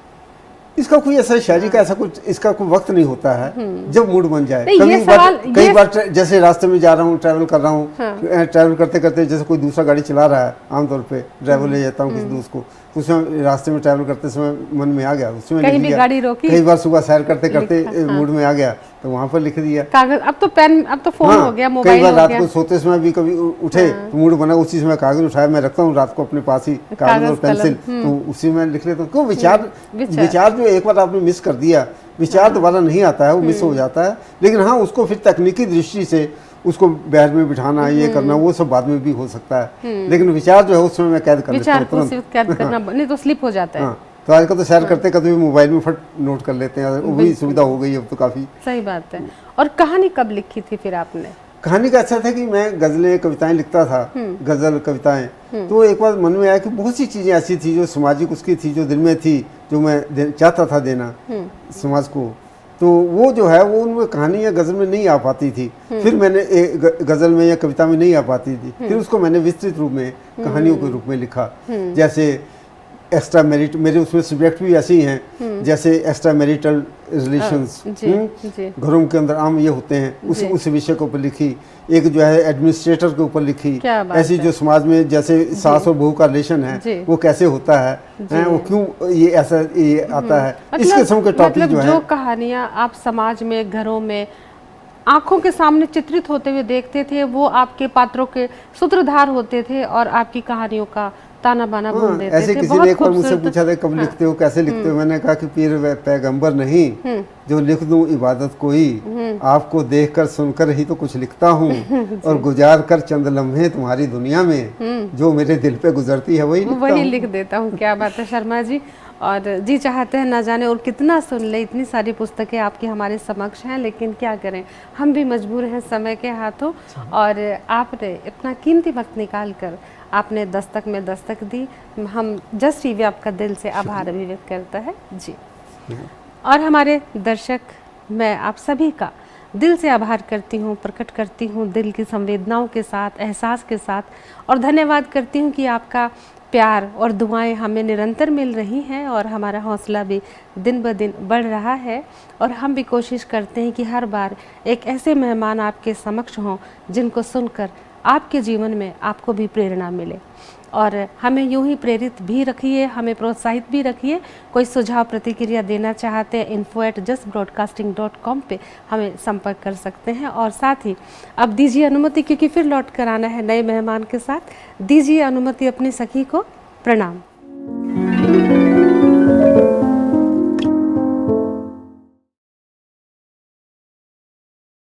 इसका कोई ऐसा शायरी का ऐसा कुछ इसका कोई वक्त नहीं होता है, जब मूड बन जाए। कई बार जैसे रास्ते में जा रहा हूँ, ट्रैवल कर रहा हूँ, ट्रैवल करते करते जैसे कोई दूसरा गाड़ी चला रहा है, आमतौर पे ड्राइवर ले जाता हूँ किसी दोस्त को, तो उसमें रास्ते में ट्रैवल करते समय मन में आ गया, उसमें लिख दिया। कई बार सुबह सैर करते करते मूड में आ गया तो वहाँ पर लिख दिया। कागज, अब तो पेन, अब तो फोन हो गया, मोबाइल कई बार रात को सोते समय भी कभी उठे तो मूड बना, उसी समय कागज उठाया, मैं रखता हूँ रात को अपने पास ही कागज और पेंसिल, तो उसी में लिख लेता हूँ। क्यों विचार जो एक बार आपने मिस कर दिया, विचार दोबारा नहीं आता है, वो मिस हो जाता है। लेकिन हाँ, उसको फिर तकनीकी दृष्टि से उसको बैर में बिठाना, ये करना, वो सब बाद में भी हो सकता है, लेकिन विचार जो है उसमें मैं कैद कर लेता हूँ, कैद करना नहीं तो स्लिप हो जाता है। तो आजकल तो सैर करते कभी मोबाइल में फट नोट कर लेते हैं, वो भी सुविधा हो गई अब तो काफ़ी। सही बात है। और कहानी कब लिखी थी फिर आपने? कहानी का अच्छा था कि मैं गज़लें कविताएं लिखता था, गज़ल कविताएं, तो एक बार मन में आया कि बहुत सी चीज़ें ऐसी थी जो सामाजिक उसकी थी, जो दिल में थी, जो मैं चाहता था देना समाज को, तो वो जो है वो उनमें कहानी या गज़ल में नहीं आ पाती थी। फिर मैंने गज़ल में या कविता में नहीं आ पाती थी, फिर उसको मैंने विस्तृत रूप में कहानियों के रूप में लिखा। जैसे एक्स्ट्रा मैरिट, मेरे उसमें सब्जेक्ट भी ऐसे ही हैं, जैसे एक्स्ट्रा मैरिटल रिलेशंस, घरों के अंदर आम ये होते हैं, उस विषय के ऊपर लिखी। एक जो है एडमिनिस्ट्रेटर के ऊपर लिखी, ऐसी जो समाज में जैसे सास और बहू का रिलेशन है वो कैसे होता है, वो क्यों ये ऐसा ये आता है, इस किस्म के टॉपिक जो है। जो कहानियाँ आप समाज में, घरों में आंखों के सामने चित्रित होते हुए देखते थे, वो आपके पात्रों के सूत्रधार होते थे और आपकी कहानियों का ताना बाना बुन देते थे। ऐसे किसी ने एक बार मुझसे पूछा था कब लिखते हो, कैसे लिखते हो, मैंने कहा कि पीर व पैगंबर नहीं, जो लिख दूं इबादत कोई, आपको देखकर सुनकर ही तो कुछ लिखता हूँ, और गुजार कर चंद लम्हे तुम्हारी दुनिया में, जो मेरे दिल पे गुजरती है वही लिख देता हूँ। क्या बात है शर्मा जी। और जी चाहते हैं ना जाने और कितना सुन ले, इतनी सारी पुस्तकें आपकी हमारे समक्ष हैं, लेकिन क्या करें, हम भी मजबूर हैं समय के हाथों। और आपने इतना कीमती वक्त निकाल कर आपने दस्तक में दस्तक दी, हम जस्ट टीवी आपका दिल से आभार अभिव्यक्त करता है जी। और हमारे दर्शक, मैं आप सभी का दिल से आभार करती हूँ, प्रकट करती हूँ दिल की संवेदनाओं के साथ, एहसास के साथ, और धन्यवाद करती हूँ कि आपका प्यार और दुआएं हमें निरंतर मिल रही हैं और हमारा हौसला भी दिन ब दिन बढ़ रहा है। और हम भी कोशिश करते हैं कि हर बार एक ऐसे मेहमान आपके समक्ष हों जिनको सुनकर आपके जीवन में आपको भी प्रेरणा मिले। और हमें यूं ही प्रेरित भी रखिए, हमें प्रोत्साहित भी रखिए। कोई सुझाव प्रतिक्रिया देना चाहते हैं info@justbroadcasting.com पे हमें संपर्क कर सकते हैं। और साथ ही अब दीजिए अनुमति, क्योंकि फिर लौट कर आना है नए मेहमान के साथ, दीजिए अनुमति अपनी सखी को प्रणाम।